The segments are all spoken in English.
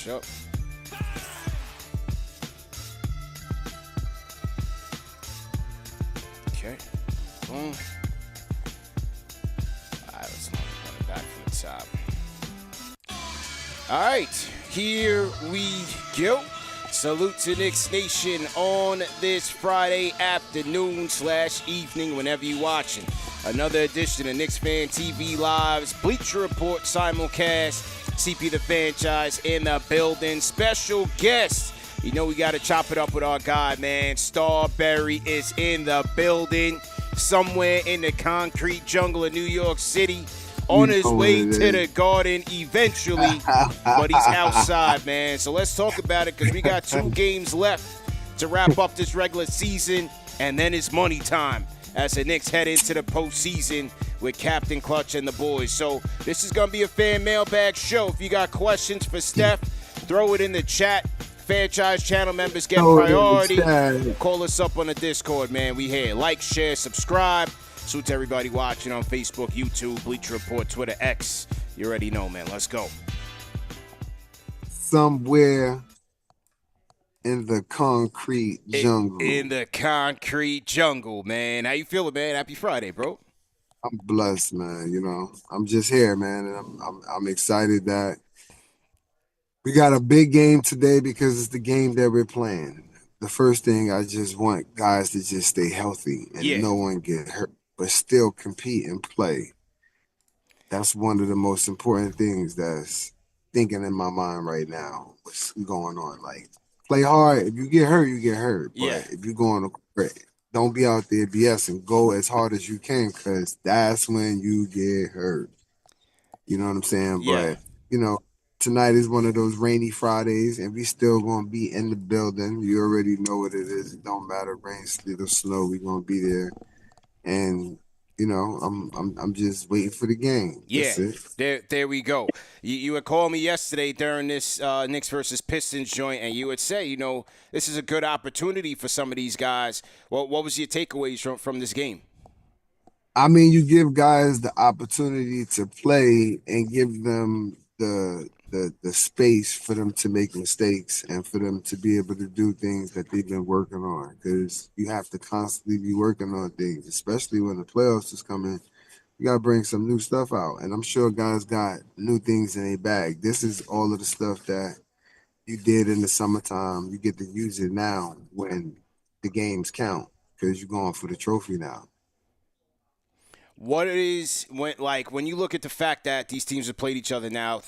Yep. Okay. Boom. All right, let's run it back from the top. All right, here we go. Salute to Knicks Nation on this Friday afternoon/evening, whenever you're watching. Another edition of KnicksFanTV Live's Bleacher Report simulcast. CP the franchise in the building. Special guest. You know we got to chop it up with our guy, man. Starbury is in the building. Somewhere in the concrete jungle of New York City. On his way to the Garden eventually, but he's outside, man. So let's talk about it because we got 2 games left to wrap up this regular season, and then it's money time as the Knicks head into the postseason with Captain Clutch and the boys. So this is going to be a fan mailbag show. If you got questions for Steph, throw it in the chat. Franchise channel members get priority. Call us up on the Discord, man. We here. Like, share, subscribe. Salute to everybody watching on Facebook, YouTube, Bleacher Report, Twitter, X. You already know, man. Let's go. Somewhere in the concrete jungle. In the concrete jungle, man. How you feeling, man? Happy Friday, bro. I'm blessed, man. You know, I'm just here, man, and I'm excited that we got a big game today because it's the game that we're playing. The first thing, I just want guys to just stay healthy and no one get hurt, but still compete and play. That's one of the most important things that's thinking in my mind right now. What's going on? Like, play hard. If you get hurt, you get hurt. But if you're going to quit, don't be out there BSing. Go as hard as you can because that's when you get hurt. You know what I'm saying? Yeah. But, you know, tonight is one of those rainy Fridays, and we still going to be in the building. You already know what it is. It don't matter, rain, sleet, or snow. We're going to be there. And you know, I'm just waiting for the game. Yeah, there we go. You had called me yesterday during this Knicks versus Pistons joint, and you would say, you know, this is a good opportunity for some of these guys. Well, what was your takeaways from this game? I mean, you give guys the opportunity to play and give them the space for them to make mistakes and for them to be able to do things that they've been working on, because you have to constantly be working on things, especially when the playoffs is coming. You got to bring some new stuff out, and I'm sure guys got new things in their bag. This is all of the stuff that you did in the summertime. You get to use it now when the games count because you're going for the trophy now. What is when you look at the fact that these teams have played each other now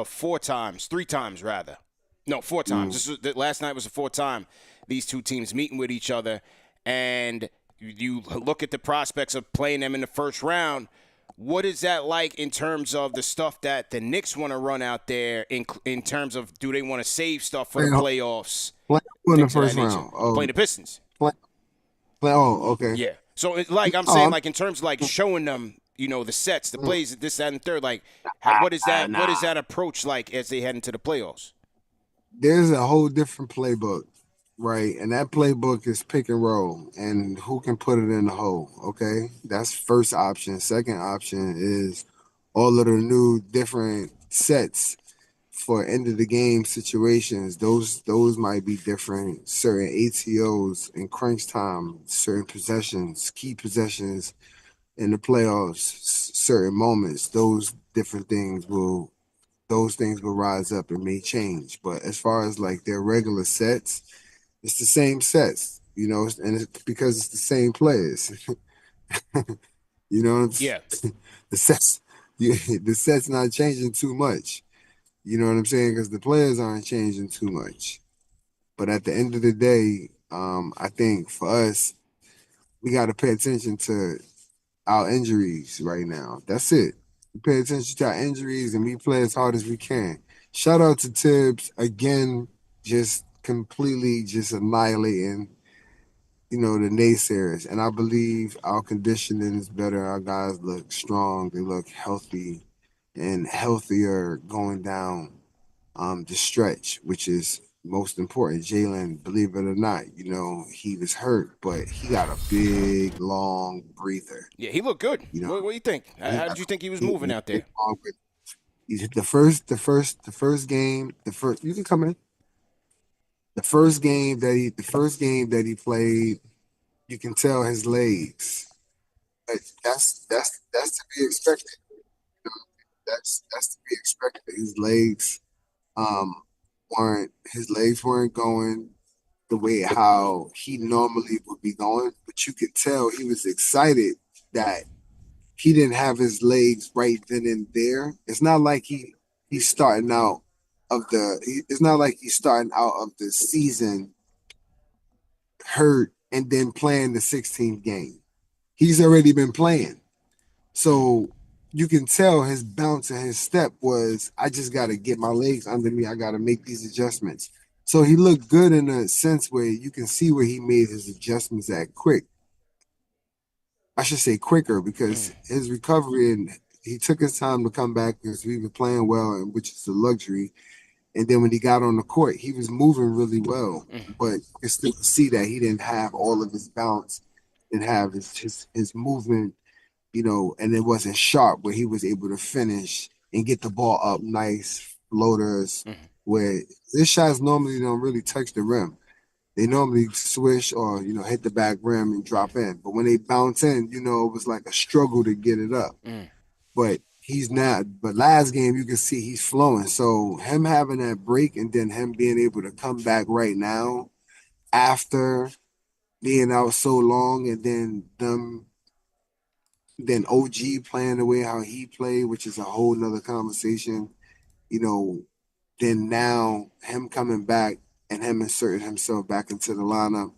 4 times, 3 times rather. No, 4 times. Last night was the 4th time these two teams meeting with each other, and you look at the prospects of playing them in the first round. What is that like in terms of the stuff that the Knicks want to run out there in terms of, do they want to save stuff for the playoffs? In the first round. Playing the Pistons. Okay. Yeah. So, I'm saying, in terms of, showing them, you know, the sets, the plays, this, that, and the third, what is that? What is that approach like as they head into the playoffs? There's a whole different playbook, right? And that playbook is pick and roll, and who can put it in the hole, okay? That's first option. Second option is all of the new different sets for end of the game situations. Those might be different. Certain ATOs in crunch time, certain possessions, key possessions in the playoffs, certain moments. Those things will rise up and may change. But as far as their regular sets, it's the same sets, you know, and it's because it's the same players. You know what I'm saying? Yeah. The set's not changing too much. You know what I'm saying? Because the players aren't changing too much. But at the end of the day, I think for us, we got to pay attention to our injuries right now. That's it. We pay attention to our injuries and we play as hard as we can. Shout out to Tibbs again, just completely just annihilating, you know, the naysayers. And I believe our conditioning is better. Our guys look strong. They look healthy and healthier going down the stretch, which is most important. Jalen, believe it or not, you know, he was hurt, but he got a big, long breather. Yeah, he looked good. You know, what do you think? How did you think he was moving out there? The first game, you can come in. The first game that he played, you can tell his legs. But that's to be expected. You know? That's to be expected. Um his legs weren't going the way how he normally would be going, but you could tell he was excited that he didn't have his legs right then and there. It's not like he's starting out it's not like he's starting out of the season hurt and then playing the 16th game. He's already been playing. So you can tell his bounce and his step was, I just got to get my legs under me. I got to make these adjustments. So he looked good in a sense where you can see where he made his adjustments at quick. I should say quicker because his recovery and he took his time to come back because we were playing well, and which is a luxury. And then when he got on the court, he was moving really well, but you can still see that he didn't have all of his bounce and have his movement, and it wasn't sharp where he was able to finish and get the ball up nice floaters where his shots normally don't really touch the rim. They normally swish or hit the back rim and drop in. But when they bounce in, it was like a struggle to get it up. But he's not. But last game you can see he's flowing. So him having that break and then him being able to come back right now after being out so long, and then OG playing the way how he played, which is a whole nother conversation. You know, then now him coming back and him inserting himself back into the lineup,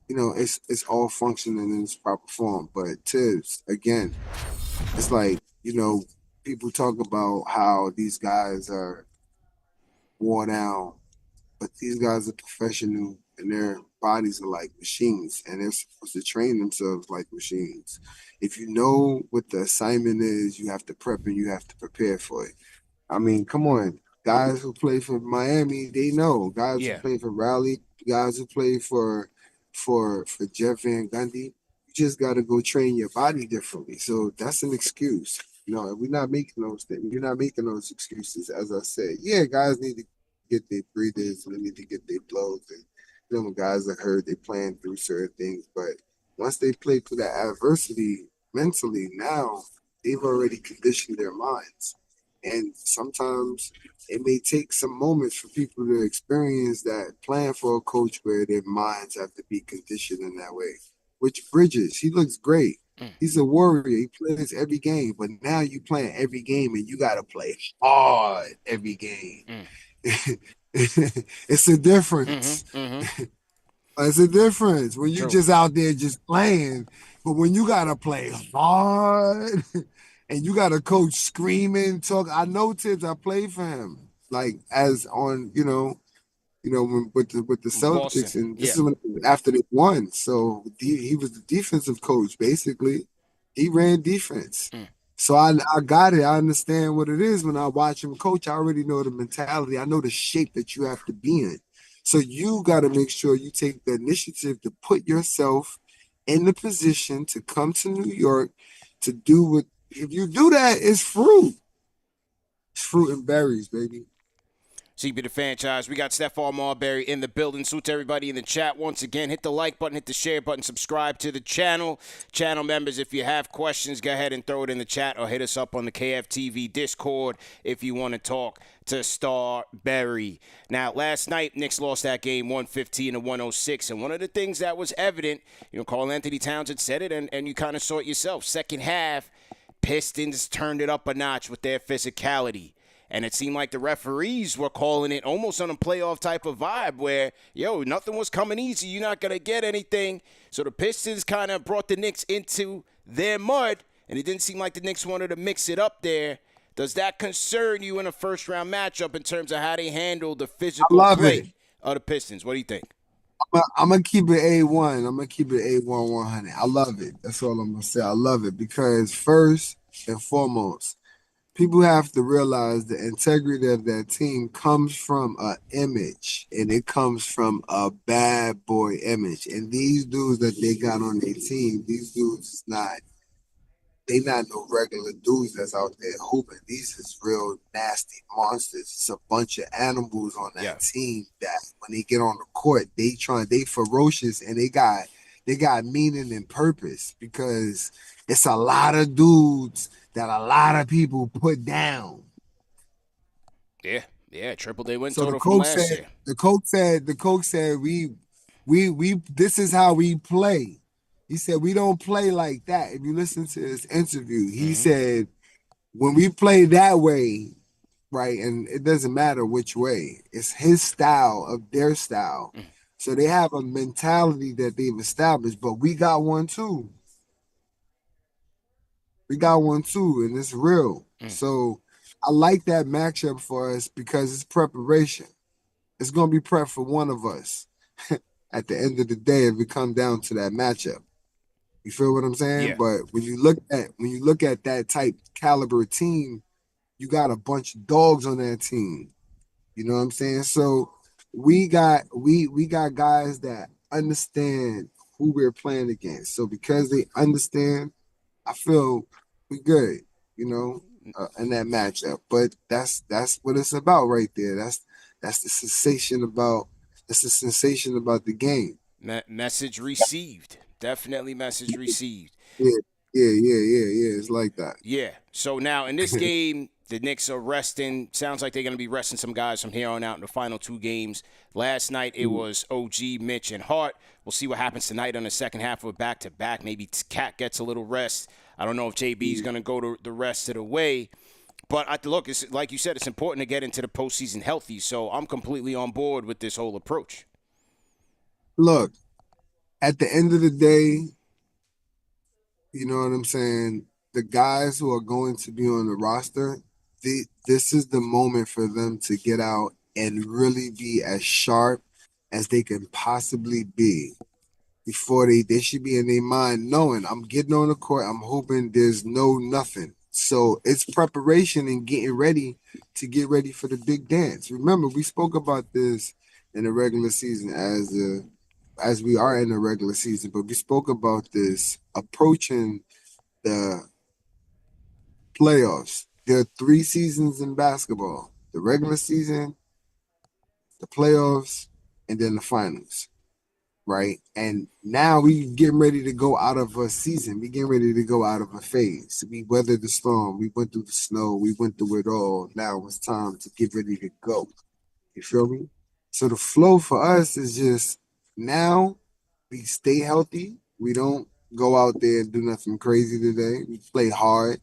it's all functioning in its proper form. But Tibbs, again, it's like, people talk about how these guys are worn out, but these guys are professional and their bodies are like machines and they're supposed to train themselves like machines. If you know what the assignment is, you have to prep and you have to prepare for it. I mean, come on. Guys who play for Miami, they know. Guys who Yeah. play for Raleigh, guys who play for Jeff Van Gundy, you just got to go train your body differently. So that's an excuse. No, we're not making those things. You're not making those excuses. As I said, yeah, guys need to get their breathers and they need to get their blows. And when guys are hurt, they playing through certain things. But once they play through that adversity mentally, now they've already conditioned their minds. And sometimes it may take some moments for people to experience that playing for a coach where their minds have to be conditioned in that way. Which Bridges, he looks great. He's a warrior. He plays every game, but now you playing every game and you got to play hard every game. It's a difference. It's a difference when you True. just out there just playing, but when you gotta play hard and you got a coach screaming, talk. I know Tibbs, I played for him. Like as on, when, with the Boston. Celtics, and this Yeah. is after they won. So he was the defensive coach, basically. He ran defense. So I got it. I understand what it is when I watch him coach. I already know the mentality. I know the shape that you have to be in. So you got to make sure you take the initiative to put yourself in the position to come to New York to do what. If you do that, it's fruit. It's fruit and berries, baby. CB the franchise. We got Stephon Marbury in the building. Salute to everybody in the chat once again. Hit the like button, hit the share button, subscribe to the channel. Channel members, if you have questions, go ahead and throw it in the chat or hit us up on the KFTV Discord if you want to talk to Starbury. Now, last night, Knicks lost that game 115 to 106. And one of the things that was evident, Karl Anthony Towns had said it, and you kind of saw it yourself. Second half, Pistons turned it up a notch with their physicality. And it seemed like the referees were calling it almost on a playoff type of vibe where, nothing was coming easy. You're not going to get anything. So the Pistons kind of brought the Knicks into their mud, and it didn't seem like the Knicks wanted to mix it up there. Does that concern you in a first-round matchup in terms of how they handle the I physical love it. play of the Pistons? What do you think? I'm gonna keep it A1. I'm gonna keep it A1 100. I love it. That's all I'm gonna say. I love it because first and foremost, people have to realize the integrity of that team comes from a image, and it comes from a bad boy image. And these dudes that they got on their team, these dudes is not they not no regular dudes that's out there hooping. These is real nasty monsters. It's a bunch of animals on Yeah. that team that when they get on the court, they ferocious and they got meaning and purpose because it's a lot of dudes that a lot of people put down. Yeah. Yeah. Triple day win So total from last year. the coach said we this is how we play. He said we don't play like that. If you listen to his interview, he Mm-hmm. said when we play that way, right, and it doesn't matter which way, it's his style of their style. Mm. So they have a mentality that they've established, but we got one too. We got one too, and it's real. Mm. So I like that matchup for us because it's preparation. It's gonna be prep for one of us at the end of the day if it come down to that matchup. You feel what I'm saying? Yeah. But when you look at that type caliber team, you got a bunch of dogs on that team. You know what I'm saying? So we got guys that understand who we're playing against. So because they understand, I feel we good, you know, in that matchup. But that's what it's about right there. That's the sensation about the game. Message received. Definitely message received. Yeah, yeah. It's like that. Yeah. So now in this game, the Knicks are resting. Sounds like they're going to be resting some guys from here on out in the final two games. Last night it was OG, Mitch, and Hart. We'll see what happens tonight on the second half of a back-to-back. Maybe Cat gets a little rest. I don't know if JB is going to go to the rest of the way. But look, it's, like you said, it's important to get into the postseason healthy. So I'm completely on board with this whole approach. Look, at the end of the day, you know what I'm saying? The guys who are going to be on the roster, this is the moment for them to get out and really be as sharp as they can possibly be before they should be in their mind knowing I'm getting on the court. I'm hoping there's no nothing. So it's preparation and getting ready to get ready for the big dance. Remember, we spoke about this in the regular season as we are in the regular season, but we spoke about this approaching the playoffs. There are 3 seasons in basketball: the regular season, the playoffs, and then the finals. Right? And now we getting ready to go out of a season. We getting ready to go out of a phase. We weathered the storm. We went through the snow. We went through it all. Now it's time to get ready to go. You feel me? So the flow for us is just now we stay healthy. We don't go out there and do nothing crazy today. We play hard.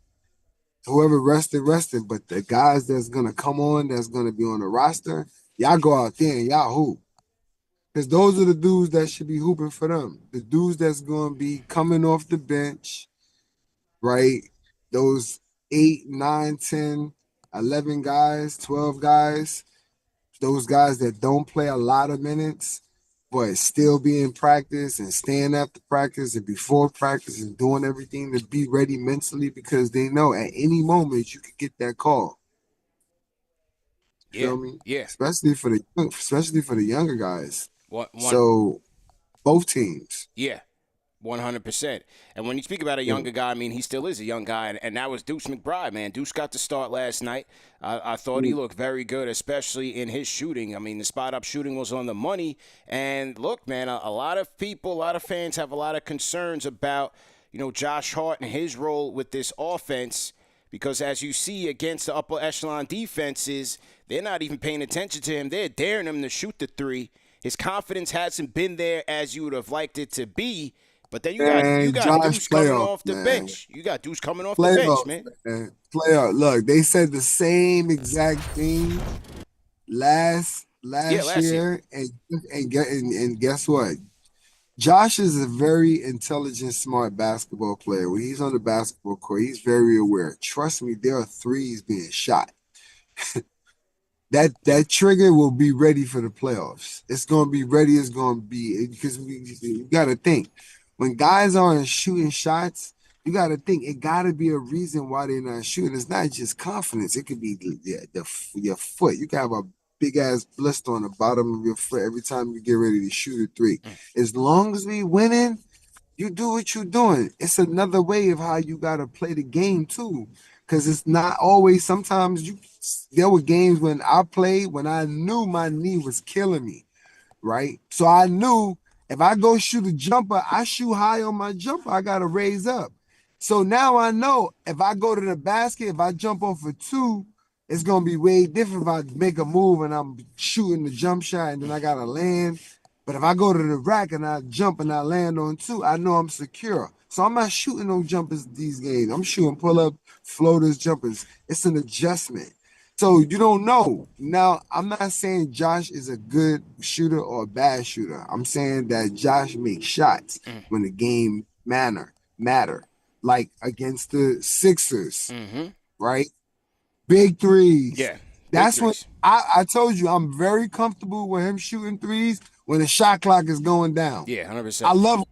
Whoever rested, rested. But the guys that's gonna come on, that's gonna be on the roster, y'all go out there and y'all hoop. Because those are the dudes that should be hooping for them. The dudes that's going to be coming off the bench, right? Those 8, 9, 10, 11 guys, 12 guys, those guys that don't play a lot of minutes, but still be in practice and staying after practice and before practice and doing everything to be ready mentally because they know at any moment you could get that call. Yeah. Feel me? Yeah. Especially for the younger guys. One. So both teams. Yeah. 100%. And when you speak about a Yeah. younger guy, I mean, he still is a young guy. And that was Deuce McBride, man. Deuce got the start last night. I thought he looked very good, especially in his shooting. I mean, the spot-up shooting was on the money. And look, man, a lot of people, a lot of fans have a lot of concerns about, Josh Hart and his role with this offense. Because as you see against the upper echelon defenses, they're not even paying attention to him. They're daring him to shoot the three. His confidence hasn't been there as you would have liked it to be. But then you Man, got Josh Deuce coming playoff, off the man. bench. You got Deuce coming off the bench, Playoff, man. man. Playoff. Look, they said the same exact thing last Yeah, last last year. year, and guess what? Josh is a very intelligent, smart basketball player. When he's on the basketball court, he's very aware. Trust me, there are threes being shot. that Yeah. that trigger will be ready for the playoffs. It's gonna be ready. It's gonna be because you got to think when guys aren't shooting shots, you got to think it got to be a reason why they're not shooting. It's not just confidence. It could be your foot. You can have a big ass blister on the bottom of your foot every time you get ready to shoot a three. Mm. As long as we winning, You do what you're doing. It's another way of how you gotta play the game too. Cause it's not always sometimes there were games when I played when I knew my knee was killing me, right? So I knew if I go shoot a jumper, I shoot high on my jumper, I gotta raise up. So now I know if I go to the basket, if I jump off for two, it's gonna be way different if I make a move and I'm shooting the jump shot and then I gotta land. But if I go to the rack and I jump and I land on two, I know I'm secure. So I'm not shooting no jumpers these games. I'm shooting pull up, floaters, jumpers. It's an adjustment. So you don't know. Now, I'm not saying Josh is a good shooter or a bad shooter. I'm saying that Josh makes shots Mm. when the game matter. Like against the Sixers, Mm-hmm. right? Big threes. Yeah, big That's when threes. I told you I'm very comfortable with him shooting threes when the shot clock is going down. Yeah, I 100%. love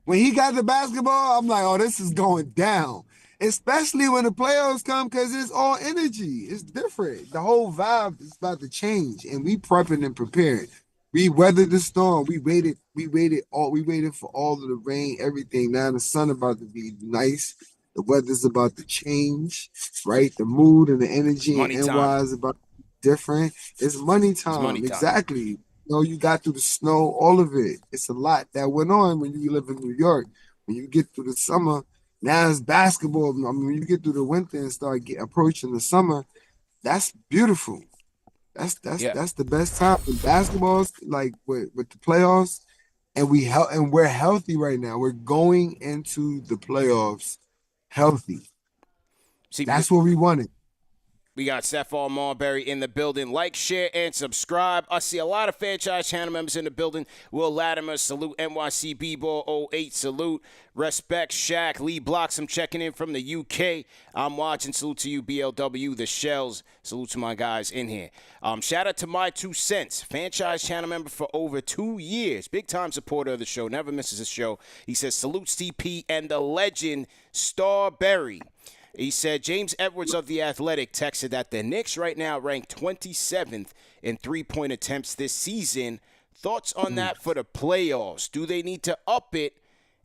when he got the basketball. I'm like, oh, this is going down. Especially when the playoffs come, because it's all energy. It's different. The whole vibe is about to change, and we prepping and preparing. We weathered the storm. We waited. We waited all. We waited for all of the rain, everything. Now the sun about to be nice. The weather's about to change, right? The mood and the It's energy in money time. NY is about to be different. It's money It's money time. time. Exactly. You got through the snow, all of it. It's a lot that went on when you live in New York. When you get through the summer, now it's basketball. I mean, when you get through the winter and start approaching the summer, that's beautiful. That's that's Yeah. that's the best time. And basketballs, like with the playoffs, and we're healthy right now. We're going into the playoffs healthy. See, That's what we wanted. we got Stephon Marbury in the building. Like, share, and subscribe. I see a lot of franchise channel members in the building. Will Latimer, salute. NYC B-Ball 08, salute. Respect Shaq. Lee Blocks, I'm checking in from the UK. I'm watching. Salute to you, BLW. The Shells. Salute to my guys in here. Shout out to My Two Cents. Franchise channel member for over 2 years. Big time supporter of the show. Never misses a show. He says, salute CP and the legend, Starbury. He said James Edwards of The Athletic texted that the Knicks right now rank 27th in three-point attempts this season. Thoughts on that for the playoffs? Do they need to up it?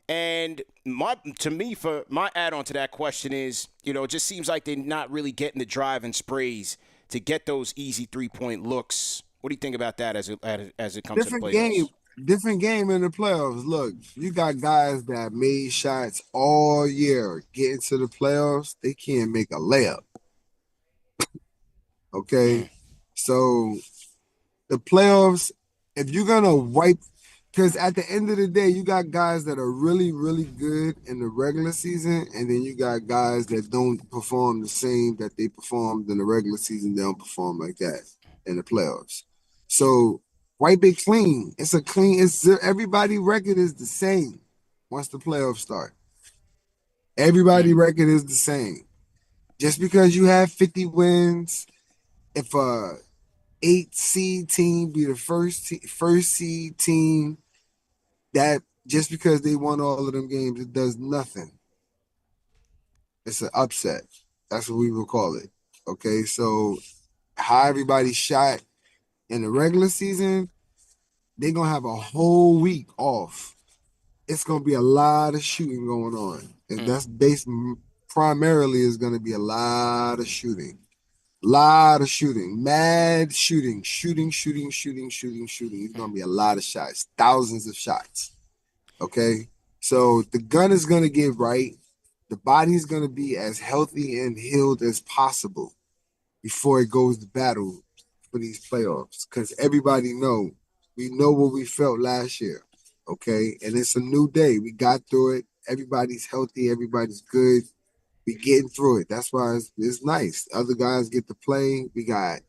And for my add-on to that question is, it just seems like they're not really getting the drive and sprays to get those easy three-point looks. What do you think about that as it comes to the Different game, playoffs? different game in the playoffs. Look, you got guys that made shots all year. Getting to the playoffs, they can't make a layup. Okay. Mm, So the playoffs, if you're gonna wipe, because at the end of the day, you got guys that are really, really good in the regular season, and then you got guys that don't perform the same that they performed in the regular season. They don't perform like that in the playoffs. So wipe it clean. It's a clean. It's everybody record is the same once the playoffs start. mm, Everybody record is the same. Just because you have 50 wins, if a eight seed team be the first seed team, that just because they won all of them games, it does nothing. It's an upset. That's what we would call it. Okay, so how everybody shot in the regular season, they're gonna have a whole week off. It's gonna be a lot of shooting going on, and mm, that's based primarily is gonna be a lot of shooting. Lot of shooting, mad shooting, shooting. It's mm, gonna be a lot of shots, thousands of shots. Okay, so the gun is gonna get right. The body's gonna be as healthy and healed as possible before it goes to battle for these playoffs. Because everybody we know what we felt last year. Okay, and it's a new day. We got through it. Everybody's healthy. Everybody's good. We getting through it. That's why it's nice. Other guys get to play. We got,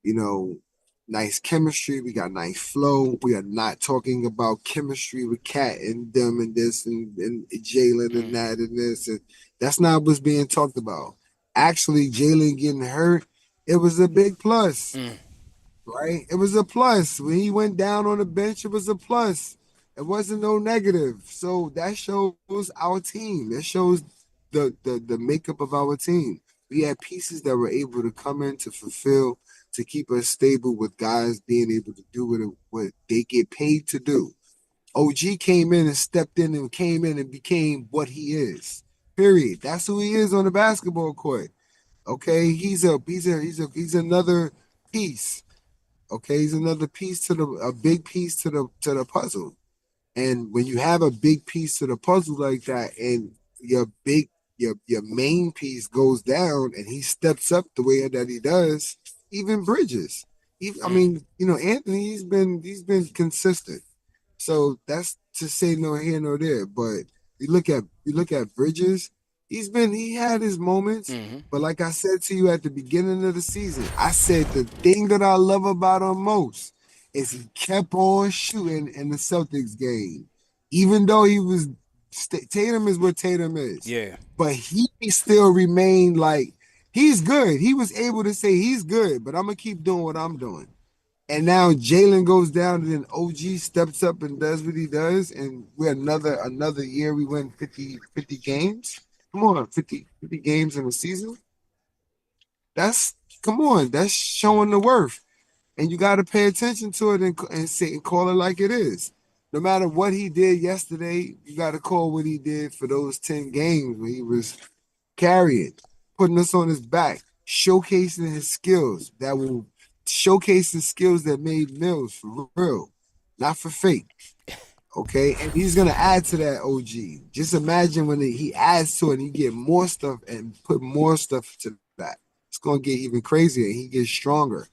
you know, nice chemistry. We got nice flow. We are not talking about chemistry with Cat and them and this and Jalen and mm, that and this. And that's not what's being talked about. Actually, Jalen getting hurt, it was a big plus, mm. right? It was a plus. When he went down on the bench, it was a plus. It wasn't no negative. So that shows our team. That shows the makeup of our team. We had pieces that were able to come in to fulfill, to keep us stable with guys being able to do what they get paid to do. OG came in and stepped in and came in and became what he is. Period. That's who he is on the basketball court. Okay, he's another piece. Okay, he's another piece to a big piece to the puzzle. And when you have a big piece to the puzzle like that, and your main piece goes down, and he steps up the way that he does, even Bridges. I mean, Anthony, he's been consistent. So that's to say no here nor there. But you look at Bridges, he had his moments. Mm-hmm. But like I said to you at the beginning of the season, I said the thing that I love about him most is he kept on shooting in the Celtics game. Even though Tatum is what Tatum is. Yeah. But he still remained like he's good. He was able to say he's good, but I'm gonna keep doing what I'm doing. And now Jalen goes down, and then OG steps up and does what he does, and we're another year we win 50 games. Come on, 50 games in a season. Come on, that's showing the worth. And you got to pay attention to it and say and call it like it is. No matter what he did yesterday, you got to call what he did for those 10 games when he was carrying, putting us on his back, showcasing his skills that made Mills for real, not for fake. Okay, and he's gonna add to that. OG. Just imagine when he adds to it, and he get more stuff and put more stuff to that. It's gonna get even crazier. And he gets stronger.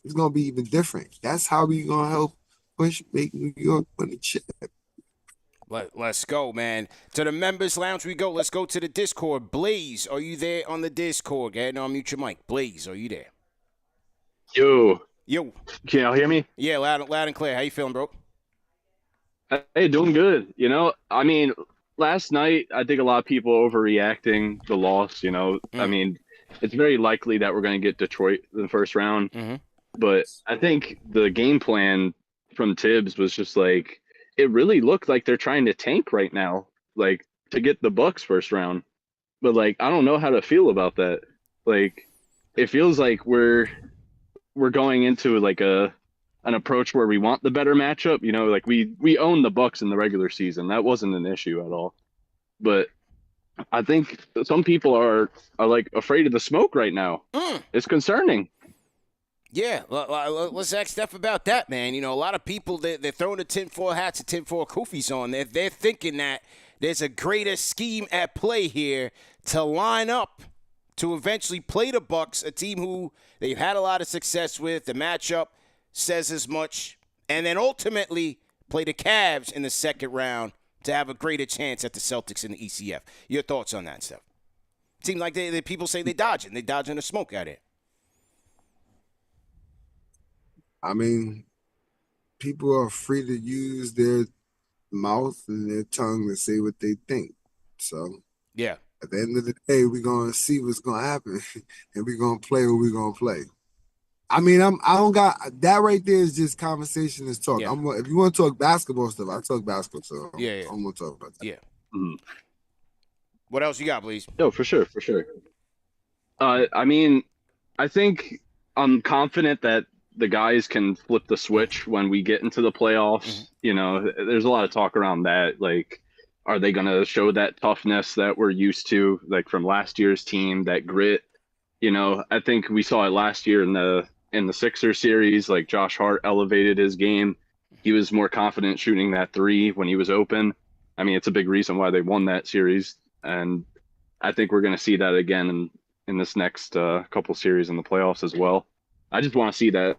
It's gonna be even different. That's how we gonna help make New York win the chip. Let's go, man. To the members lounge we go. Let's go to the Discord. Blaze, are you there on the Discord? Go ahead and unmute your mic. Blaze, are you there? Yo. Can y'all hear me? Yeah, loud and clear. How you feeling, bro? Hey, doing good. I mean, last night, I think a lot of people overreacting the loss, I mean, it's very likely that we're going to get Detroit in the first round. Mm-hmm. But I think the game plan from Tibbs was just like, it really looked like they're trying to tank right now, like to get the Bucks first round. But like, I don't know how to feel about that. Like, it feels like we're going into like an approach where we want the better matchup. Like we own the Bucks in the regular season. That wasn't an issue at all. But I think some people are like afraid of the smoke right now. It's concerning. Yeah, let's ask Steph about that, man. A lot of people, they're throwing the tinfoil hats and tinfoil koofies on. They're thinking that there's a greater scheme at play here to line up to eventually play the Bucks, a team who they've had a lot of success with. The matchup says as much. And then ultimately play the Cavs in the second round to have a greater chance at the Celtics in the ECF. Your thoughts on that, Steph? Seems like people say they're dodging. They're dodging the smoke out there. I mean, people are free to use their mouth and their tongue to say what they think. So, yeah, at the end of the day, we're gonna see what's gonna happen, and we're gonna play what we're gonna play. I mean, I don't got that right there. Is just conversation is talk. Yeah. If you want to talk basketball stuff, I talk basketball. So yeah. I'm gonna talk about that. Yeah. Mm-hmm. What else you got, please? No, for sure. I mean, I think I'm confident that the guys can flip the switch when we get into the playoffs. Mm-hmm. There's a lot of talk around that. Like, are they going to show that toughness that we're used to, like from last year's team, that grit? I think we saw it last year in the Sixers series. Like, Josh Hart elevated his game. He was more confident shooting that three when he was open. I mean, it's a big reason why they won that series. And I think we're going to see that again in this next couple series in the playoffs as well. I just want to see that.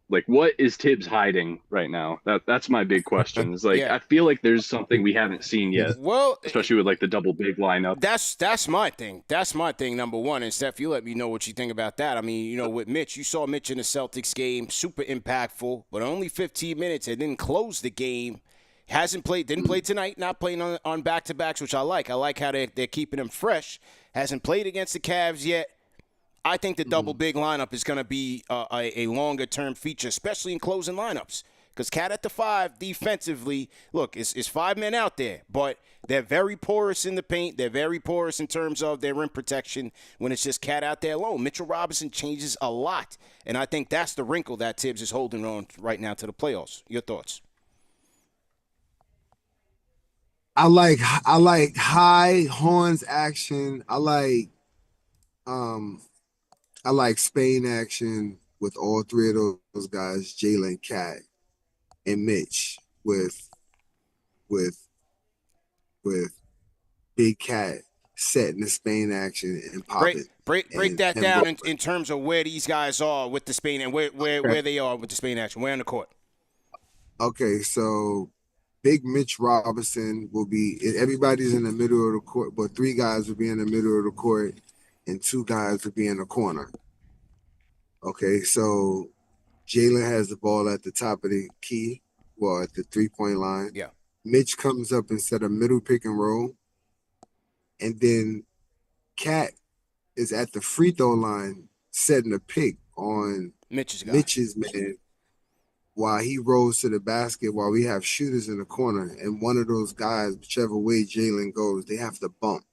Like, what is Tibbs hiding right now? That's my big question. It's like, I feel like there's something we haven't seen yet. Well, especially with like the double big lineup. That's my thing. That's my thing, number one. And Steph, you let me know what you think about that. I mean, with Mitch, you saw Mitch in the Celtics game, super impactful, but only 15 minutes and didn't close the game. Didn't play tonight, not playing on back-to-backs, which I like. I like how they're keeping him fresh. Hasn't played against the Cavs yet. I think the double big lineup is going to be a longer-term feature, especially in closing lineups. Because Cat at the 5, defensively, look, it's 5 men out there, but they're very porous in the paint. They're very porous in terms of their rim protection when it's just Cat out there alone. Mitchell Robinson changes a lot, and I think that's the wrinkle that Tibbs is holding on right now to the playoffs. Your thoughts? I like high horns action. Um I like Spain action with all three of those guys, Jalen, Cat, and Mitch with with Big Cat setting the Spain action and Break popping break and that him down rolling. in terms of where these guys are with the Spain and where they are with the Spain action. Where on the court? Okay, so Big Mitch Robinson will be everybody's in the middle of the court, but three guys will be in the middle of the court and two guys will be in the corner. Okay, so Jalen has the ball at the top of the key, well, at the 3-point line. Yeah. Mitch comes up and set a middle pick and roll. And then Cat is at the free throw line setting a pick on Mitch's guy. Mitch's man while he rolls to the basket while we have shooters in the corner. And one of those guys, whichever way Jalen goes, they have to bump.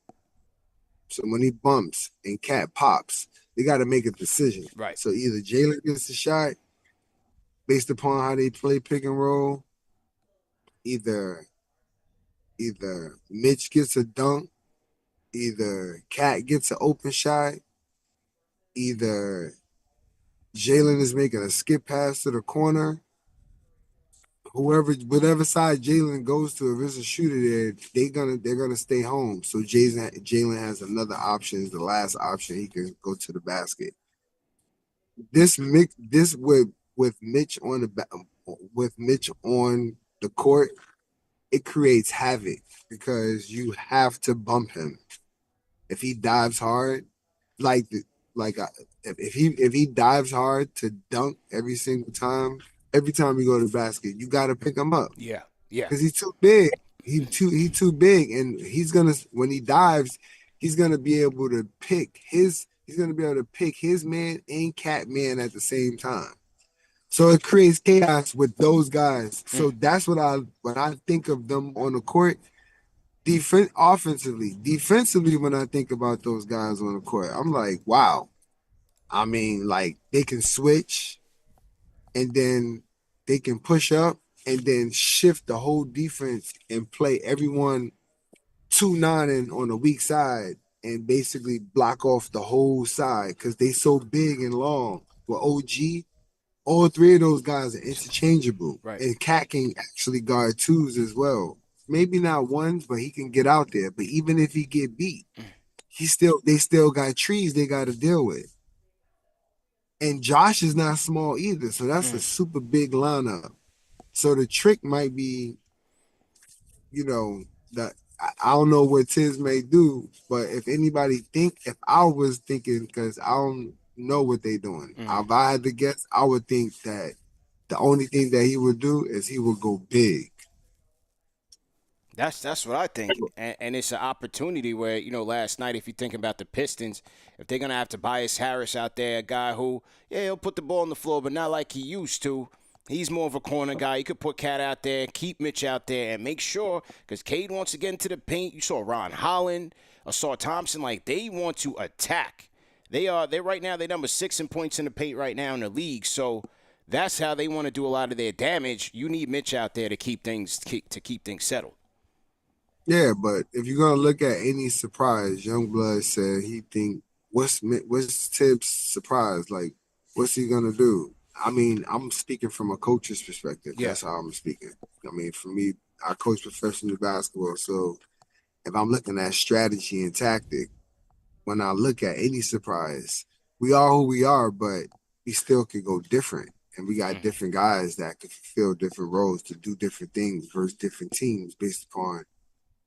So when he bumps and Cat pops, they got to make a decision. Right. So either Jalen gets the shot based upon how they play pick and roll, either Mitch gets a dunk, either Cat gets an open shot, either Jalen is making a skip pass to the corner. Whatever side Jalen goes to, if it's a shooter there, they're gonna stay home. So Jalen has another option, is the last option. He can go to the basket. This with Mitch on the court, it creates havoc because you have to bump him. If he dives hard, like like if he dives hard to dunk every time you go to the basket, you got to pick him up Yeah. Yeah. because he's too big. He too big, and when he dives, he's gonna be able to pick his man and Cat man at the same time. So it creates chaos with those guys. So that's what I think of them on the court. Defensively, when I think about those guys on the court, I'm like, wow. I mean, like they can switch and then they can push up and then shift the whole defense and play everyone 2-9 on the weak side and basically block off the whole side because they so big and long. With OG, all three of those guys are interchangeable. Right. And Cat can actually guard twos as well. Maybe not ones, but he can get out there. But even if he get beat, they still got trees they got to deal with. And Josh is not small either, so that's a super big lineup. So the trick might be, that I don't know what Tiz may do, but if I was thinking, because I don't know what they're doing, if I had to guess, I would think that the only thing that he would do is he would go big. That's what I think, and it's an opportunity where last night, if you think about the Pistons, if they're gonna have Tobias Harris out there, a guy who he'll put the ball on the floor, but not like he used to. He's more of a corner guy. You could put Cat out there, keep Mitch out there, and make sure because Cade wants to get into the paint. You saw Ron Holland, saw Thompson, like they want to attack. They're right now they're number 6 in points in the paint right now in the league. So that's how they want to do a lot of their damage. You need Mitch out there to keep things settled. Yeah, but if you're gonna look at any surprise, Youngblood said he think what's Tibbs' surprise? Like, what's he gonna do? I mean, I'm speaking from a coach's perspective. Yeah. That's how I'm speaking. I mean, for me, I coach professional basketball, so if I'm looking at strategy and tactic, when I look at any surprise, we are who we are, but we still could go different. And we got different guys that could fulfill different roles to do different things versus different teams based upon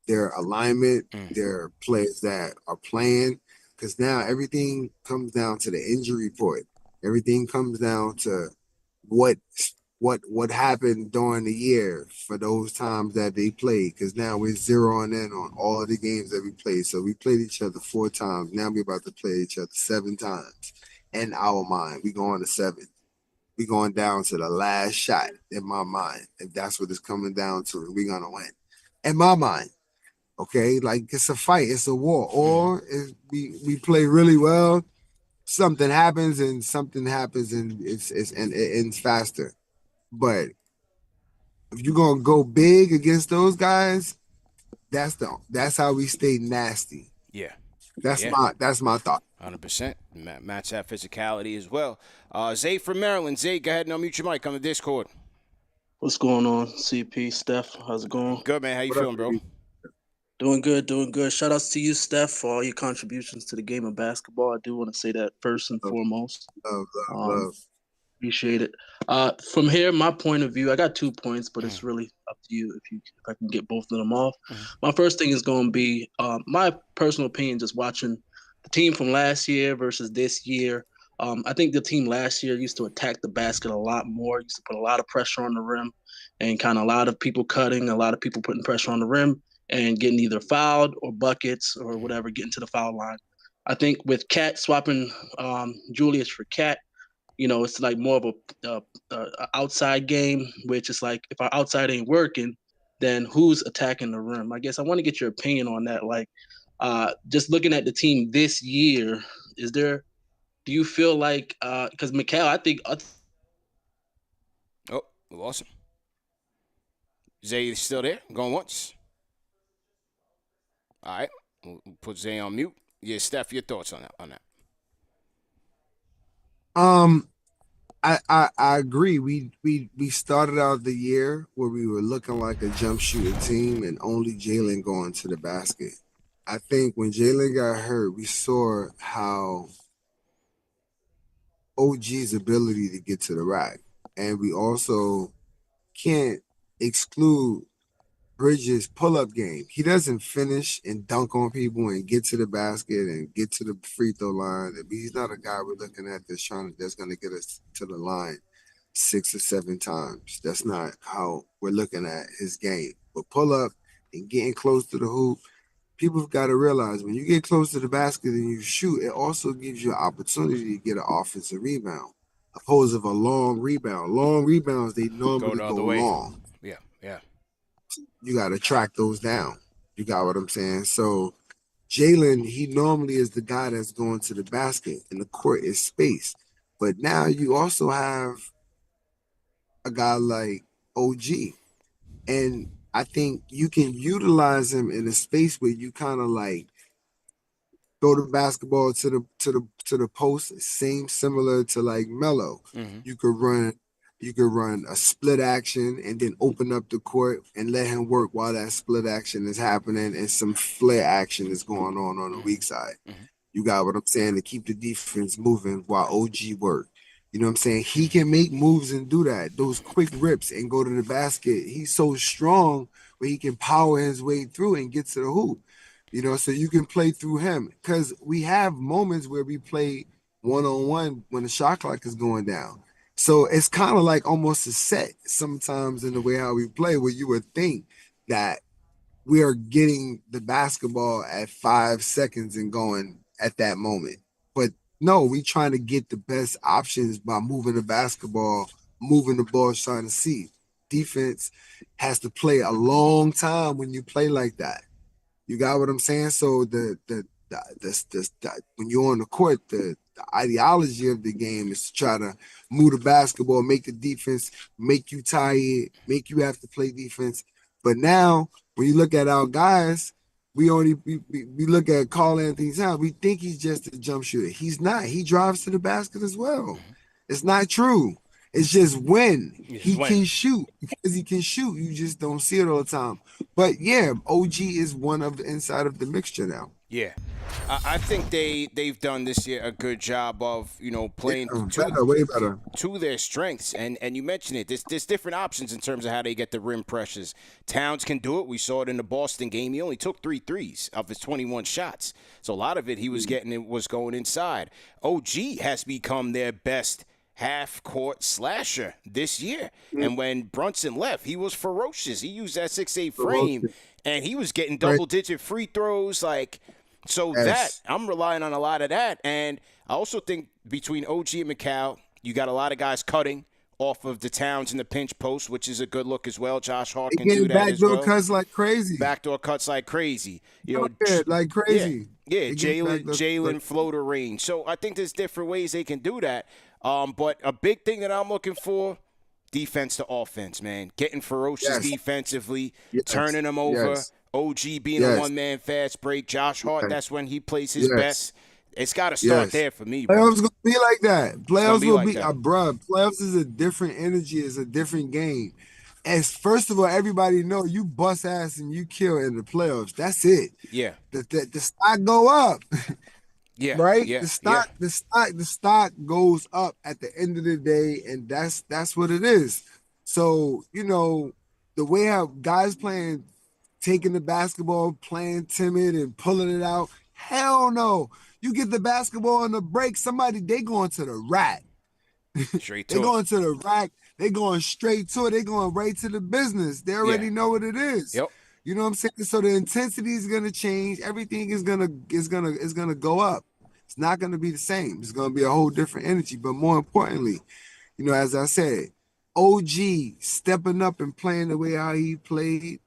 their alignment, their players that are playing. Because now everything comes down to the injury report. Everything comes down to what happened during the year for those times that they played. Because now we're zeroing in on all of the games that we played. So we played each other 4 times. Now we're about to play each other 7 times. In our mind, we going to 7. We going down to the last shot in my mind. If that's what it's coming down to, we're gonna win. In my mind. Okay, like it's a fight, it's a war. Or we play really well, something happens and it ends faster. But if you're gonna go big against those guys, that's how we stay nasty. Yeah. That's Yeah. my thought. 100%. Match that physicality as well. Zay from Maryland. Zay, go ahead and unmute your mic on the Discord. What's going on, CP, Steph? How's it going? Good, man. How you feeling, bro? Doing good, doing good. Shout outs to you, Steph, for all your contributions to the game of basketball. I do want to say that first and foremost. Love. Appreciate it. From here, my point of view, I got 2 points, but it's really up to you if I can get both of them off. My first thing is going to be my personal opinion, just watching the team from last year versus this year. I think the team last year used to attack the basket a lot more, used to put a lot of pressure on the rim, and kind of a lot of people cutting, a lot of people putting pressure on the rim and getting either fouled or buckets or whatever, getting to the foul line. I think with Cat swapping Julius for Cat, you know, it's like more of a outside game, which is like if our outside ain't working, then who's attacking the rim? I guess I want to get your opinion on that. Like, just looking at the team this year, do you feel like because Mikal, I think. Oh, we lost him. Zay, you still there? Going once. All right, we'll put Zay on mute. Yeah, Steph, your thoughts on that? I agree. We started out the year where we were looking like a jump shooter team and only Jalen going to the basket. I think when Jalen got hurt, we saw how OG's ability to get to the rack. And we also can't exclude Bridges' pull-up game. He doesn't finish and dunk on people and get to the basket and get to the free throw line. He's not a guy we're looking at that's going to get us to the line 6 or 7 times. That's not how we're looking at his game. But pull-up and getting close to the hoop, people have got to realize when you get close to the basket and you shoot, it also gives you an opportunity to get an offensive rebound, opposed to a long rebound. Long rebounds, they normally go long. Yeah. You got to track those down. You got what I'm saying? So Jalen, he normally is the guy that's going to the basket and the court is space. But now you also have a guy like OG. And I think you can utilize him in a space where you kind of like throw the basketball to the post, similar to like Melo. Mm-hmm. You could run a split action and then open up the court and let him work while that split action is happening and some flare action is going on the weak side. Mm-hmm. You got what I'm saying? To keep the defense moving while OG work. You know what I'm saying? He can make moves and do that. Those quick rips and go to the basket. He's so strong where he can power his way through and get to the hoop. You know, so you can play through him. Because we have moments where we play one-on-one when the shot clock is going down. So it's kind of like almost a set sometimes in the way how we play, where you would think that we are getting the basketball at 5 seconds and going at that moment. But no, we trying to get the best options by moving the basketball, moving the ball, trying to see. Defense has to play a long time when you play like that. You got what I'm saying? So the when you're on the court, the ideology of the game is to try to move the basketball, make the defense, make you tired, make you have to play defense. But now, when you look at our guys, we look at Karl Anthony Towns, we think he's just a jump shooter. He's not. He drives to the basket as well. It's not true. It's just when he can shoot. Because he can shoot, you just don't see it all the time. But yeah, OG is one of the inside of the mixture now. Yeah. I think they've done this year a good job of, you know, playing way better to their strengths. And you mentioned it. There's different options in terms of how they get the rim pressures. Towns can do it. We saw it in the Boston game. He only took 3 threes of his 21 shots. So a lot of it he was getting it was going inside. OG has become their best half-court slasher this year. And when Brunson left, he was ferocious. He used that 6'8" frame, and he was getting double-digit free throws. That I'm relying on a lot of that. And I also think between OG and Mikal, you got a lot of guys cutting off of the Towns in the pinch post, which is a good look as well. Josh Hart can do that as well. Backdoor cuts like crazy. Backdoor cuts like crazy. Like crazy. Yeah, Jalen floater range. So I think there's different ways they can do that. But a big thing that I'm looking for, defense to offense, man. Getting ferocious defensively, turning them over. OG being a one-man fast break. Josh Hart, that's when he plays his best. It's got to start there for me, bro. Playoffs gonna be like that. Playoffs will be, that. bruh. Playoffs is a different energy. It's a different game. As first of all, everybody know you bust ass and you kill in the playoffs. That's it. Yeah. The stock go up. Yeah. Right. Yeah. The stock goes up at the end of the day, and that's what it is. So the way how guys playing, taking the basketball, playing timid and pulling it out. Hell no. You get the basketball on the break, they going to the rack. Straight to they going to the rack. They going straight to it. They going right to the business. They already know what it is. Yep. You know what I'm saying? So the intensity is gonna change. Everything is gonna go up. It's not gonna be the same. It's gonna be a whole different energy. But more importantly, as I said, OG stepping up and playing the way how he played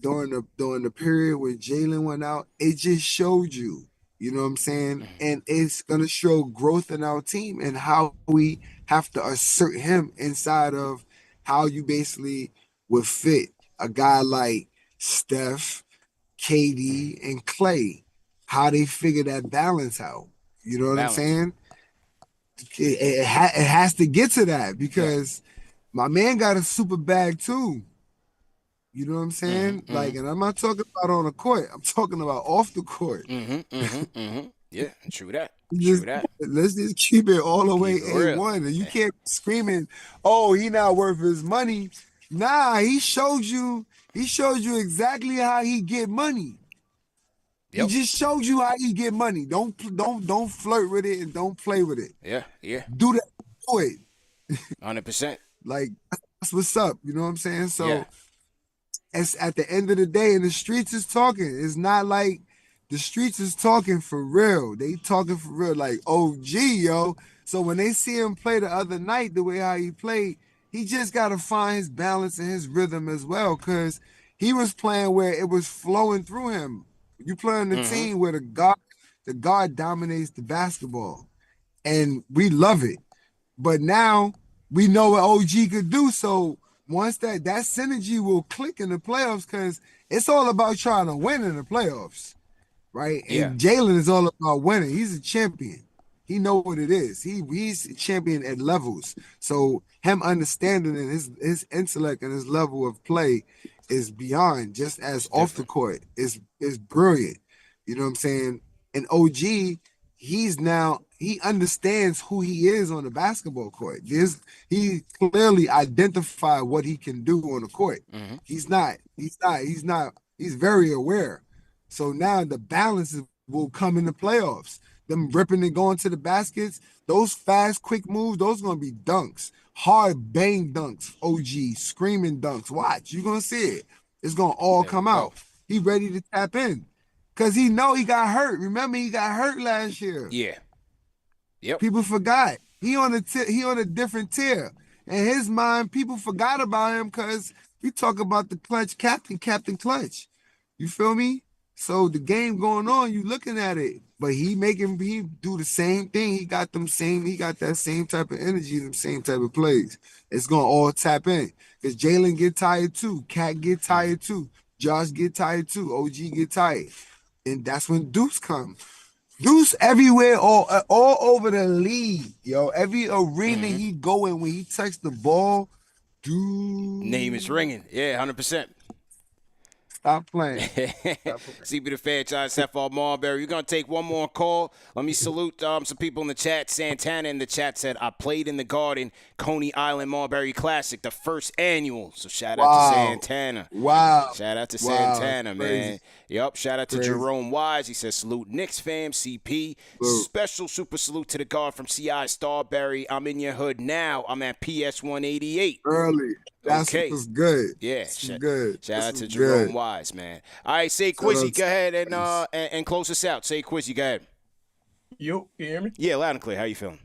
during the period where Jalen went out, it just showed you. You know what I'm saying? And it's gonna show growth in our team and how we have to assert him inside of how you basically would fit a guy like Steph, KD, and Clay. How they figure that balance out. You know what I'm saying? It has to get to that because my man got a super bag too. You know what I'm saying? And I'm not talking about on the court. I'm talking about off the court. Yeah, true that. Let's just keep it all the way A1. And you can't be screaming, "Oh, he not worth his money." Nah, he showed you exactly how he get money. He just showed you how he get money. Don't flirt with it and don't play with it. Yeah. Do it. 100%. Like that's what's up. You know what I'm saying? So it's at the end of the day, and the streets is talking. It's not like the streets is talking for real. They talking for real, like OG, yo. So when they see him play the other night, the way how he played, he just got to find his balance and his rhythm as well, because he was playing where it was flowing through him. You play on the team where the guard dominates the basketball, and we love it. But now we know what OG could do. So once that synergy will click in the playoffs, because it's all about trying to win in the playoffs, right? And Jalen is all about winning. He's a champion. He know what it is. He's a champion at levels. So him understanding and his intellect and his level of play is beyond just as off the court. Is brilliant. You know what I'm saying? And OG, he understands who he is on the basketball court. He clearly identified what he can do on the court. He's very aware. So now the balance will come in the playoffs. Them ripping and going to the baskets, those fast, quick moves, those are going to be dunks. Hard bang dunks, OG, screaming dunks. Watch, you're going to see it. It's going to all come out. He ready to tap in. Because he know he got hurt. Remember, he got hurt last year. Yeah. Yep. People forgot. He on a different tier. In his mind, people forgot about him because we talk about the clutch Captain Clutch. You feel me? So the game going on, you looking at it. But he do the same thing. He got that same type of energy, them same type of plays. It's gonna all tap in. Because Jalen get tired too. Cat get tired too. Josh get tired too. OG get tired. And that's when Deuce come. Deuce everywhere, all over the league, yo. Every arena he go in, when he touch the ball, dude. Name is ringing. Yeah, 100%. Stop playing. CB the franchise, Stephon Marbury. We're going to take one more call. Let me salute some people in the chat. Santana in the chat said, I played in the Garden, Coney Island Marbury Classic, the first annual. So shout out to Santana. Wow. Shout out to Santana, man. Yep. Shout out to Crazy. Jerome Wise. He says, salute Knicks fam, CP. Special super salute to the guard from CI Starbury. I'm in your hood now. I'm at PS 188. Early. That's what's good. Yeah. Good. Shout out to Jerome Wise, man. All right, say Quizzy, go ahead and close us out. Say Quizzy, go ahead. Yo, can you hear me? Yeah, loud and clear. How you feeling?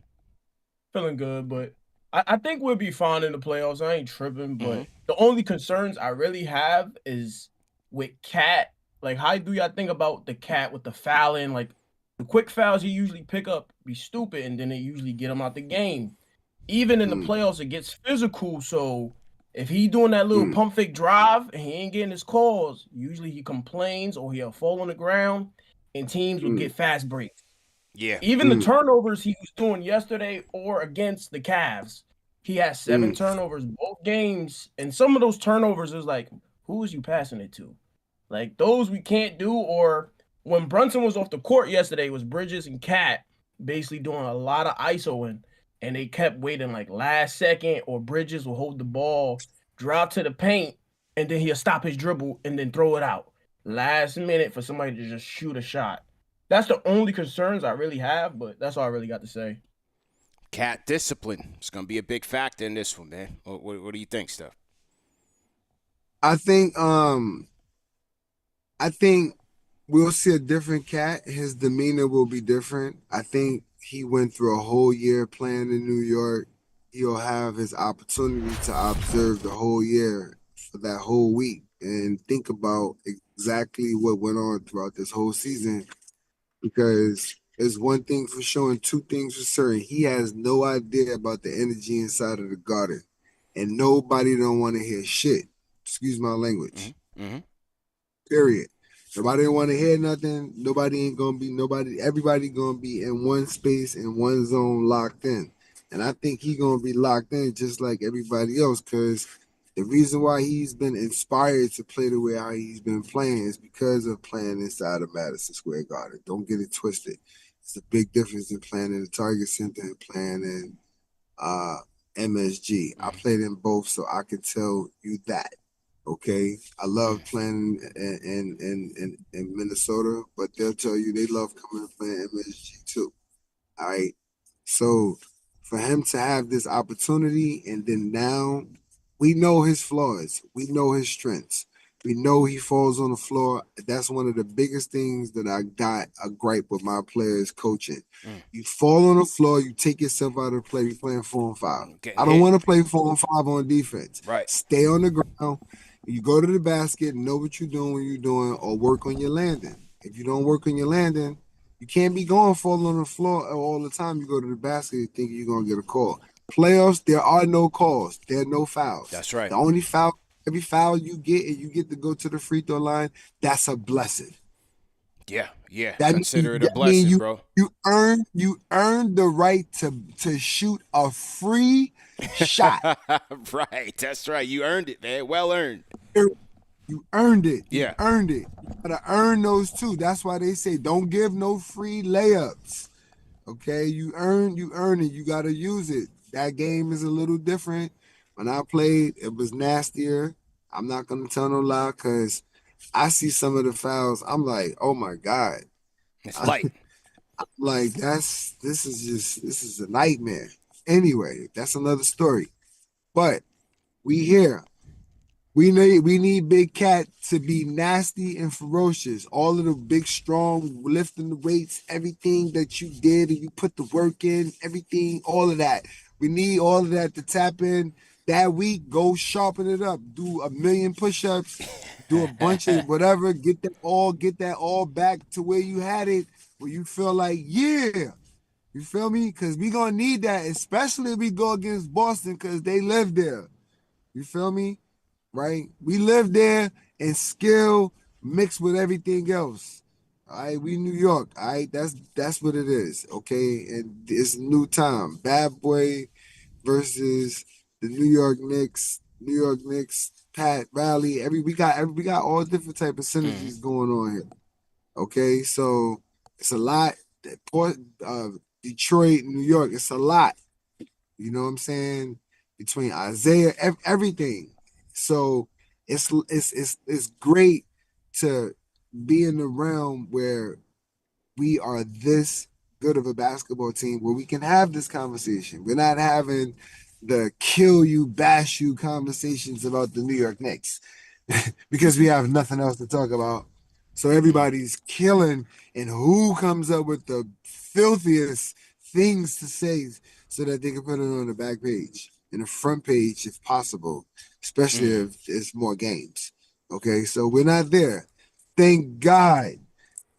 Feeling good, but I think we'll be fine in the playoffs. I ain't tripping, but the only concerns I really have is with Cat. Like, how do y'all think about the Cat with the fouling? Like, the quick fouls he usually pick up be stupid, and then they usually get him out the game. Even in the playoffs, it gets physical, so If he doing that little pump fake drive and he ain't getting his calls, usually he complains or he'll fall on the ground and teams will get fast breaks. Yeah. Even the turnovers he was doing yesterday or against the Cavs, he had 7 turnovers both games. And some of those turnovers is like, who is you passing it to? Like those we can't do. Or when Brunson was off the court yesterday, it was Bridges and Cat basically doing a lot of ISOing. And they kept waiting like last second, or Bridges will hold the ball, drop to the paint, and then he'll stop his dribble and then throw it out. Last minute for somebody to just shoot a shot. That's the only concerns I really have, but that's all I really got to say. Cat discipline is going to be a big factor in this one, man. What do you think, Steph? I think we'll see a different Cat. His demeanor will be different. I think he went through a whole year playing in New York. He'll have his opportunity to observe the whole year for that whole week and think about exactly what went on throughout this whole season. Because there's one thing for sure and two things for certain. He has no idea about the energy inside of the garden. And nobody don't want to hear shit. Excuse my language. Period. Nobody don't want to hear nothing. Nobody ain't going to be nobody. Everybody going to be in one space, in one zone, locked in. And I think he going to be locked in just like everybody else, because the reason why he's been inspired to play the way how he's been playing is because of playing inside of Madison Square Garden. Don't get it twisted. It's a big difference in playing in the Target Center and playing in MSG. I played in both, so I can tell you that. Okay, I love playing in Minnesota, but they'll tell you they love coming and playing MSG too. All right, so for him to have this opportunity, and then now we know his flaws, we know his strengths, we know he falls on the floor. That's one of the biggest things that I got a gripe with my players coaching. You fall on the floor, you take yourself out of the play. You're playing 4-on-5. I don't want to play 4-on-5 on defense. Right. Stay on the ground. You go to the basket, know what you're doing when you're doing, or work on your landing. If you don't work on your landing, you can't be falling on the floor all the time. You go to the basket thinking you're going to get a call. Playoffs, there are no calls. There are no fouls. That's right. The only foul, every foul you get and you get to go to the free throw line, that's a blessing. Yeah. Consider it a blessing, bro. You earned the right to shoot a free shot. Right. That's right. You earned it, man. Well earned. You earned it. Yeah. You earned it. You gotta earn those too. That's why they say don't give no free layups. Okay, you earn it. You gotta use it. That game is a little different. When I played, it was nastier. I'm not gonna tell no lie, because I see some of the fouls. I'm like, oh my God. It's light. I'm like, this is a nightmare. Anyway, that's another story. But we here. We need Big Cat to be nasty and ferocious. All of the big, strong, lifting the weights, everything that you did and you put the work in, everything, all of that. We need all of that to tap in. That week, go sharpen it up. Do 1,000,000 push-ups. Do a bunch of whatever. Get that all back to where you had it, where you feel like, yeah. You feel me? Because we going to need that, especially if we go against Boston, because they live there. You feel me? Right? We live there, and skill mixed with everything else. All right, we New York. All right, that's what it is. Okay, and it's a new time. Bad Boy versus the New York Knicks. New York Knicks. Pat Riley. We got all different type of synergies going on here. Okay, so it's a lot. Detroit, New York. It's a lot. You know what I'm saying? Between Isaiah, everything. So it's great to be in the realm where we are this good of a basketball team, where we can have this conversation. We're not having the kill you, bash you conversations about the New York Knicks because we have nothing else to talk about. So everybody's killing, and who comes up with the filthiest things to say so that they can put it on the back page, in the front page if possible, especially if there's more games. Okay, so we're not there. Thank God.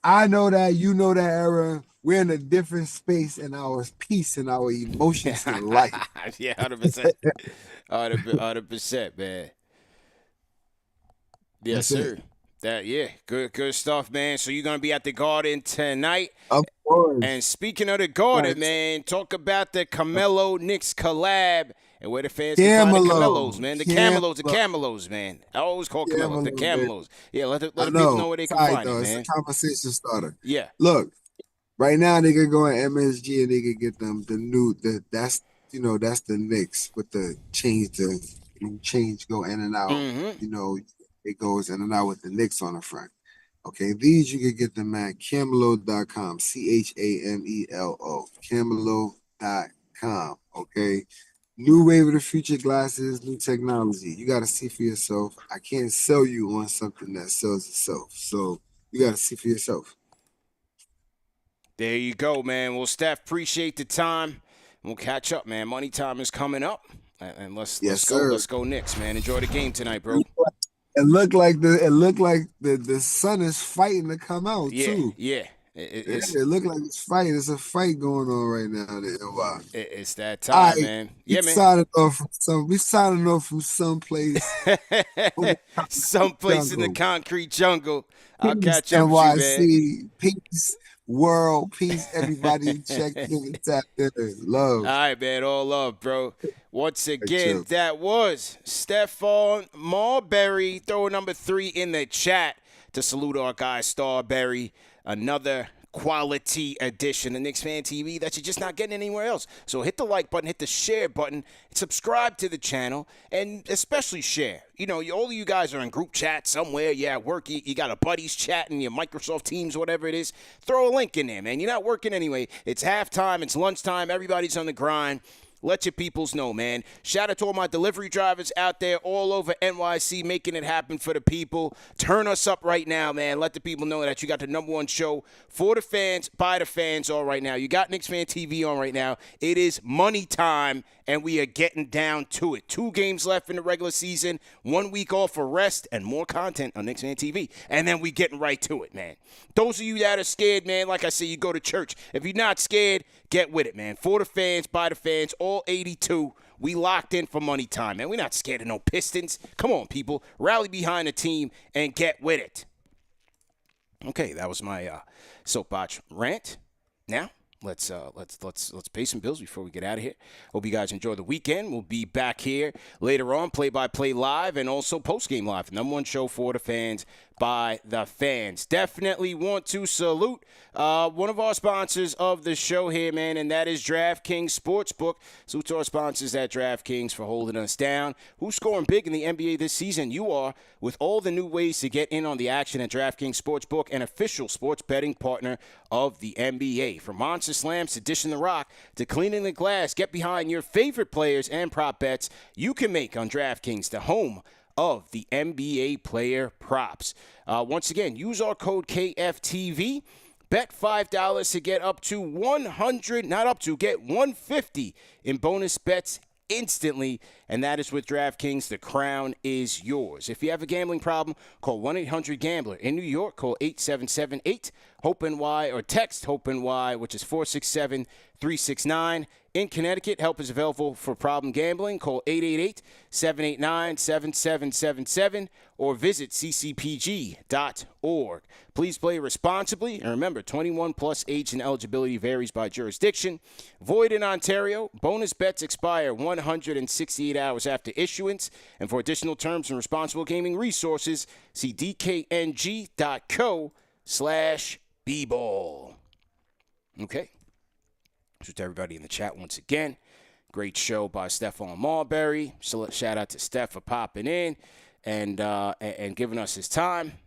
I know that, you know that era. we're in a different space in our peace and our emotions in life. Yeah, 100%. 100%, man. Yes, That's sir. it. Good stuff, man. So you're gonna be at the Garden tonight. Of course. And speaking of the Garden, Right. man, talk about the Carmelo Knicks collab and where the fans can find the Camelos, man. The Camelos, man. I always call Camelos the Camelos. Yeah, let the people know where they can find it, man. It's a conversation starter. Yeah. Look, right now they could go on MSG and they could get them that's the Knicks with the change go in and out. Mm-hmm. It goes in and out with the Knicks on the front. Okay, these you can get them at Camelo.com, CHAMELO, Camelo.com. Okay, new wave of the future glasses, new technology. You got to see for yourself. I can't sell you on something that sells itself, so you got to see for yourself. There you go, man. Well, Steph, appreciate the time. We'll catch up, man. Money time is coming up, and let's go. Let's go Knicks, man. Enjoy the game tonight, bro. It looked like the sun is fighting to come out too. Yeah. It looked like it's fighting. There's a fight going on right now. It's that time, man. Yeah, man. We signing off from someplace. Someplace in the concrete jungle. I'll catch up with you, man. Peace, world, peace. Everybody check in, tap in. Love. All right, man. All love, bro. Once again, that was Stephon Marbury, throwing number 3 in the chat to salute our guy Starbury. Another quality edition of KnicksFanTV that you're just not getting anywhere else. So hit the like button, hit the share button, subscribe to the channel, and especially share. All of you guys are in group chat somewhere. Yeah, at work, you got a buddies chat in your Microsoft Teams, whatever it is. Throw a link in there, man. You're not working anyway. It's halftime. It's lunchtime. Everybody's on the grind. Let your peoples know, man. Shout out to all my delivery drivers out there all over NYC making it happen for the people. Turn us up right now, man. Let the people know that you got the #1 show for the fans, by the fans all right now. You got KnicksFanTV on right now. It is money time, and we are getting down to it. 2 games left in the regular season, 1 week off for rest, and more content on KnicksFanTV. And then we getting right to it, man. Those of you that are scared, man, like I say, you go to church. If you're not scared, get with it, man. For the fans, by the fans, all 82. We locked in for money time, man. We're not scared of no Pistons. Come on, people. Rally behind the team and get with it. Okay, that was my soapbox rant. Now, let's pay some bills before we get out of here. Hope you guys enjoy the weekend. We'll be back here later on, play-by-play live, and also post-game live. #1 show for the fans, by the fans. Definitely want to salute one of our sponsors of the show here, man, and that is DraftKings Sportsbook. Salute to our sponsors at DraftKings for holding us down. Who's scoring big in the NBA this season? You are, with all the new ways to get in on the action at DraftKings Sportsbook, an official sports betting partner of the NBA. From Monster Slams to Dishing the Rock to Cleaning the Glass, get behind your favorite players and prop bets you can make on DraftKings, the home of the NBA player props. Once again, use our code KFTV. Bet $5 to get up to get $150 in bonus bets instantly, and that is with DraftKings. The crown is yours. If you have a gambling problem, call 1-800-GAMBLER. In New York, call 877-8-HOPE-NY or text HOPE-NY, which is 467-369. In Connecticut, help is available for problem gambling. Call 888-789-7777 or visit ccpg.org. Please play responsibly. And remember, 21 plus age and eligibility varies by jurisdiction. Void in Ontario. Bonus bets expire 168 hours after issuance. And for additional terms and responsible gaming resources, see dkng.co/bball. Okay. To everybody in the chat once again. Great show by Stephon Marbury. So shout out to Steph for popping in and giving us his time.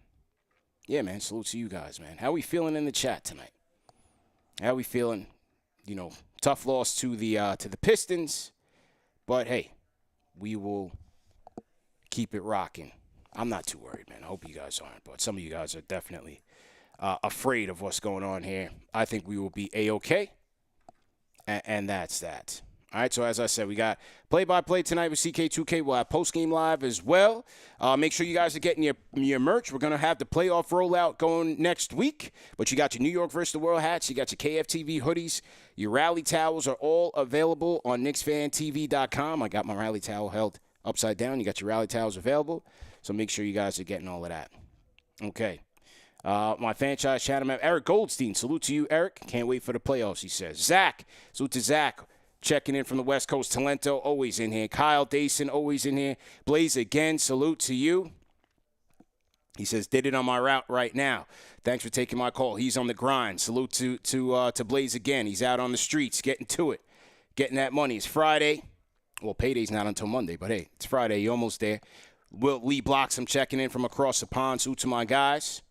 Yeah, man. Salute to you guys, man. How we feeling in the chat tonight? How we feeling? Tough loss to the Pistons, but hey, we will keep it rocking. I'm not too worried, man. I hope you guys aren't, but some of you guys are definitely afraid of what's going on here. I think we will be A-okay. And that's that. All right, so as I said, we got play-by-play tonight with CK2K. We'll have post-game live as well. Make sure you guys are getting your merch. We're going to have the playoff rollout going next week. But you got your New York versus the World hats. You got your KFTV hoodies. Your rally towels are all available on KnicksFanTV.com. I got my rally towel held upside down. You got your rally towels available. So make sure you guys are getting all of that. Okay. My franchise channel member, Eric Goldstein. Salute to you, Eric. Can't wait for the playoffs, he says. Zach. Salute to Zach. Checking in from the West Coast. Talento, always in here. Kyle Dason, always in here. Blaze again, salute to you. He says, did it on my route right now. Thanks for taking my call. He's on the grind. Salute to Blaze again. He's out on the streets, getting to it, getting that money. It's Friday. Well, payday's not until Monday, but hey, it's Friday. You're almost there. Will Lee Blocks, I'm checking in from across the pond. Salute to my guys.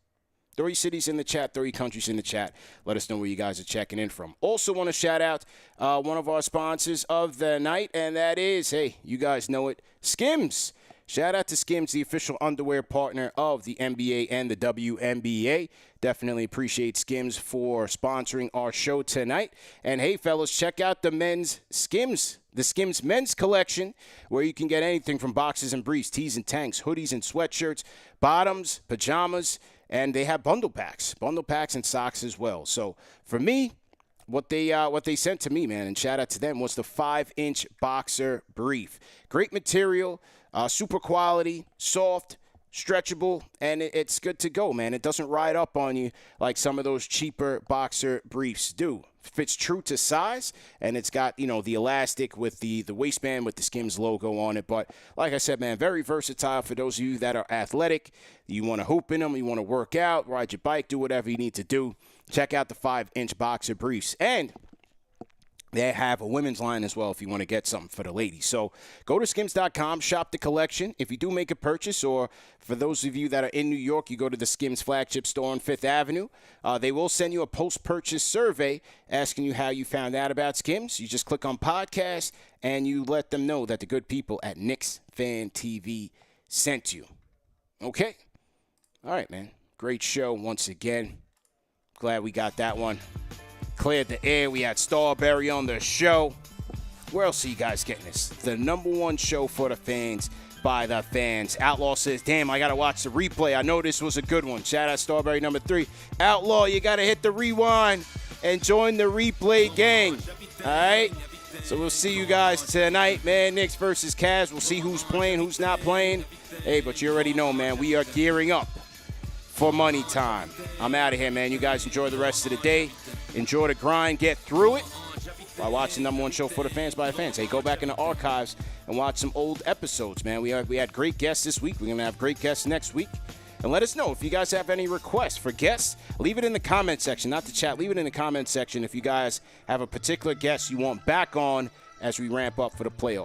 3 cities in the chat, 3 countries in the chat. Let us know where you guys are checking in from. Also want to shout out one of our sponsors of the night, and that is, hey, you guys know it, Skims. Shout out to Skims, the official underwear partner of the NBA and the WNBA. Definitely appreciate Skims for sponsoring our show tonight. And hey, fellas, check out the men's Skims, the Skims men's collection, where you can get anything from boxes and briefs, tees and tanks, hoodies and sweatshirts, bottoms, pajamas, and they have bundle packs and socks as well. So for me, what they sent to me, man, and shout out to them, was the 5-inch boxer brief. Great material, super quality, soft, stretchable, and it's good to go, man. It doesn't ride up on you like some of those cheaper boxer briefs do. Fits true to size, and it's got, the elastic with the waistband with the Skims logo on it. But like I said, man, very versatile for those of you that are athletic. You want to hoop in them, you want to work out, ride your bike, do whatever you need to do. Check out the 5-inch boxer briefs. And they have a women's line as well if you want to get something for the ladies. So go to skims.com, shop the collection. If you do make a purchase, or for those of you that are in New York, you go to the Skims flagship store on 5th Avenue. They will send you a post-purchase survey asking you how you found out about Skims. You just click on podcast, and you let them know that the good people at KnicksFanTV sent you. Okay? All right, man. Great show once again. Glad we got that one cleared the air. We had Starbury on the show. Where else are you guys getting this? The #1 show for the fans, by the fans. Outlaw says, damn, I got to watch the replay. I know this was a good one. Shout out Starbury #3. Outlaw, you got to hit the rewind and join the replay gang. All right? So we'll see you guys tonight, man. Knicks versus Cavs. We'll see who's playing, who's not playing. Hey, but you already know, man, we are gearing up for money time. I'm out of here, man. You guys enjoy the rest of the day. Enjoy the grind. Get through it by watching the #1 show for the fans by the fans. Hey, go back in the archives and watch some old episodes, man. We had great guests this week. We're going to have great guests next week. And let us know if you guys have any requests for guests. Leave it in the comment section, not the chat. Leave it in the comment section if you guys have a particular guest you want back on as we ramp up for the playoffs.